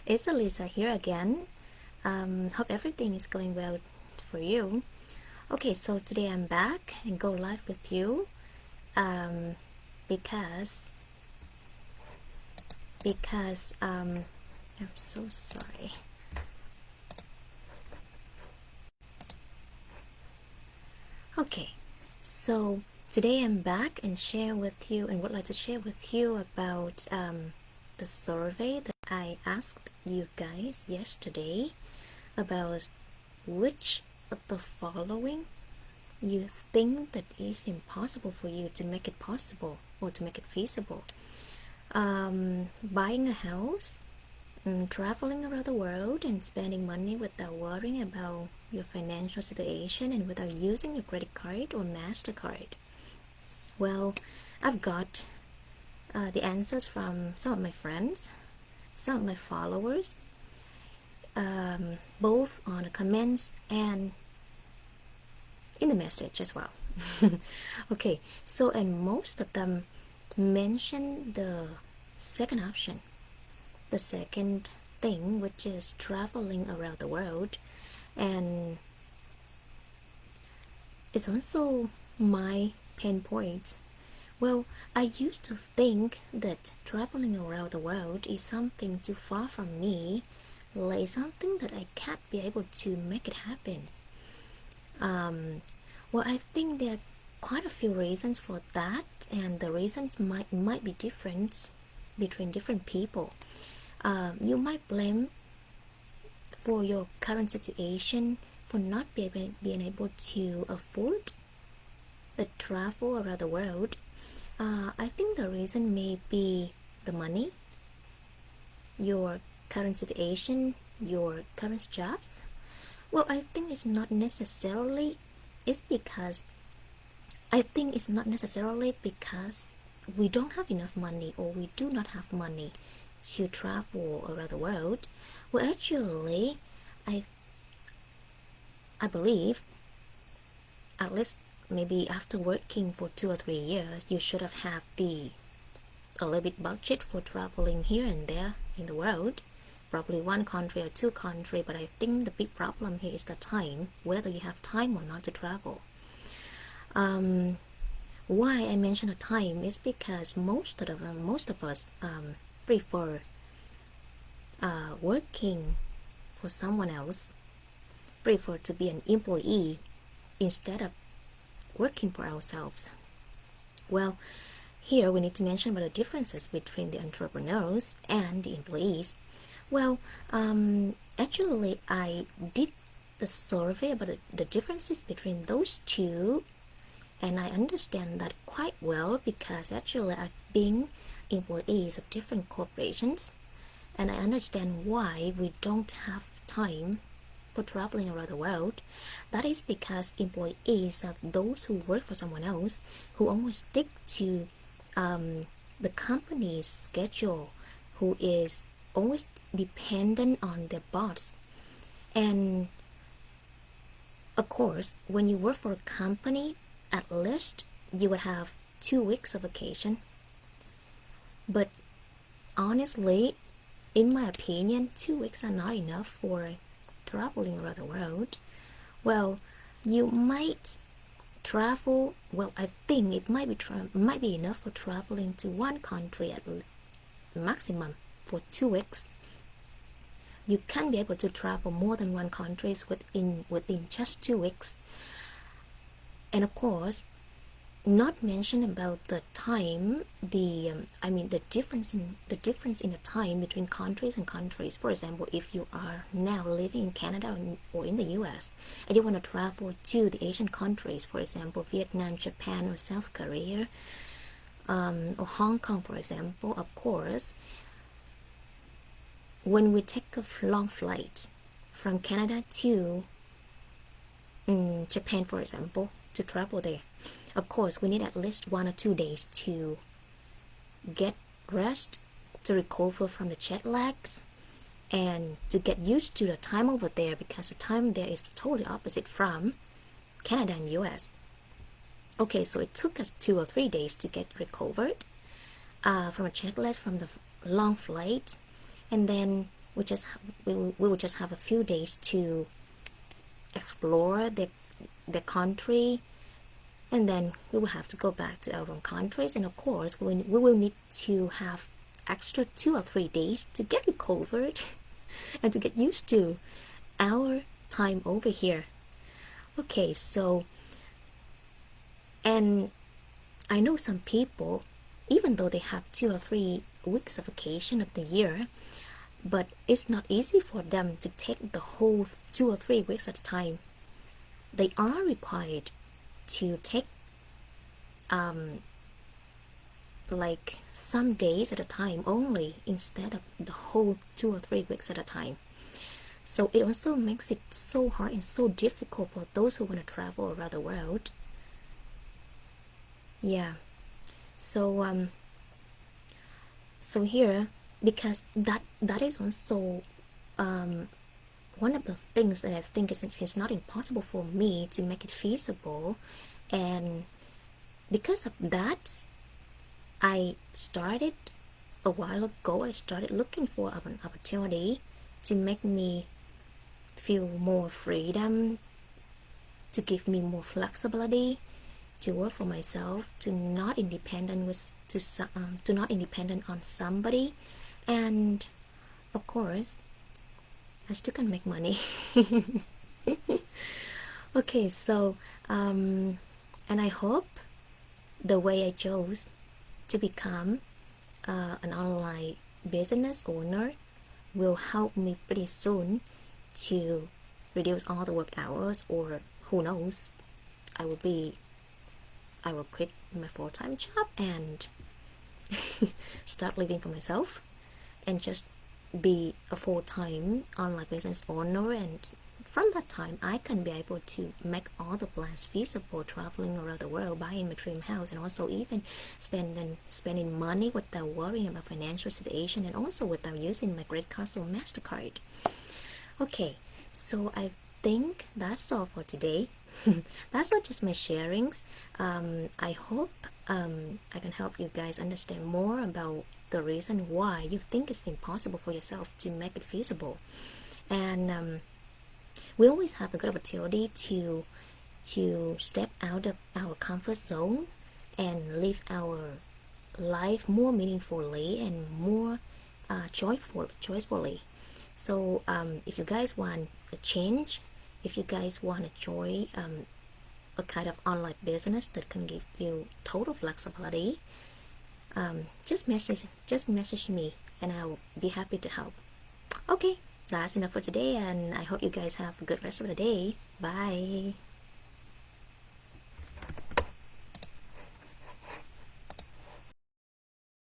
It's Ellisa here again. Hope everything is going well for you. Okay, so today I'm back and go live with you um, because I'm so sorry. Okay, so today I'm back and share with you and would like to share with you about the survey that I asked you guys yesterday about which of the following you think that is impossible for you to make it possible or to make it feasible. Buying a house, traveling around the world and spending money without worrying about your financial situation and without using your credit card or MasterCard. Well, I've got the answers from some of my friends, some of my followers, both on the comments and in the message as well. Okay, so and most of them mention the second option, the second thing, which is traveling around the world, and it's also my pain point. Well, I used to think that traveling around the world is something too far from me, like something that I can't be able to make it happen. Well, I think there are quite a few reasons for that, and the reasons might be different between different people. You might blame for your current situation for not being able to afford the travel around the world. I think the reason may be the money, your current situation, your current jobs. Well, I think it's not necessarily. It's because I think it's not necessarily because we don't have enough money or we do not have money to travel around the world. Well, actually, I I believe at least maybe after working for 2 or 3 years, you should have had a little bit budget for traveling here and there in the world. Probably one country or two country, but I think the big problem here is the time, whether you have time or not to travel. Why I mention a time is because most of us prefer working for someone else, prefer to be an employee instead of working for ourselves. Well, here we need to mention about the differences between the entrepreneurs and the employees. Well, actually, I did the survey about the differences between those two, and I understand that quite well because actually I've been employees of different corporations, and I understand why we don't have time for traveling around the world. That is because employees are those who work for someone else who always stick to the company's schedule, who is always dependent on their boss. And of course, when you work for a company, at least you would have 2 weeks of vacation. But honestly, in my opinion, 2 weeks are not enough for traveling around the world. Well, you might travel. Well, I think it might be enough for traveling to one country at maximum for 2 weeks. You can be able to travel more than one country within just 2 weeks. And of course, not mention about the time, the difference in the time between countries and countries. For example, if you are now living in Canada or in the US and you want to travel to the Asian countries, for example Vietnam, Japan, or South Korea, or Hong Kong, for example, of course, when we take a long flight from Canada to Japan, for example, to travel there, of course we need at least 1 or 2 days to get rest, to recover from the jet lags, and to get used to the time over there, because the time there is totally opposite from Canada and US. Okay, so it took us 2 or 3 days to get recovered from a jet lag from the long flight, and then we will just have a few days to explore the country, and then we will have to go back to our own countries. And of course, we will need to have extra 2 or 3 days to get recovered and to get used to our time over here. Okay, so, and I know some people, even though they have 2 or 3 weeks of vacation of the year, but it's not easy for them to take the whole 2 or 3 weeks at a time. They are required to take like some days at a time only, instead of the whole 2 or 3 weeks at a time. So it also makes it so hard and so difficult for those who want to travel around the world. Yeah. So so here, because that is also one of the things that I think is not impossible for me to make it feasible. And because of that, I started a while ago, I started looking for an opportunity to make me feel more freedom, to give me more flexibility, to work for myself, to not independent on somebody. And of course, I still can make money. Okay, so and I hope the way I chose to become an online business owner will help me pretty soon to reduce all the work hours, or who knows, I will quit my full-time job and start living for myself and just be a full-time online business owner. And from that time, I can be able to make all the plans feasible, traveling around the world, buying my dream house, and also even spending money without worrying about financial situation, and also without using my credit card or MasterCard. Okay, so I think that's all for today. That's not just my sharings. I hope I can help you guys understand more about the reason why you think it's impossible for yourself to make it feasible. And we always have a good opportunity to step out of our comfort zone and live our life more meaningfully and more joyfully. So if you guys want a change, if you guys want to join a kind of online business that can give you total flexibility, just message me and I'll be happy to help. Okay, that's enough for today, and I hope you guys have a good rest of the day. Bye.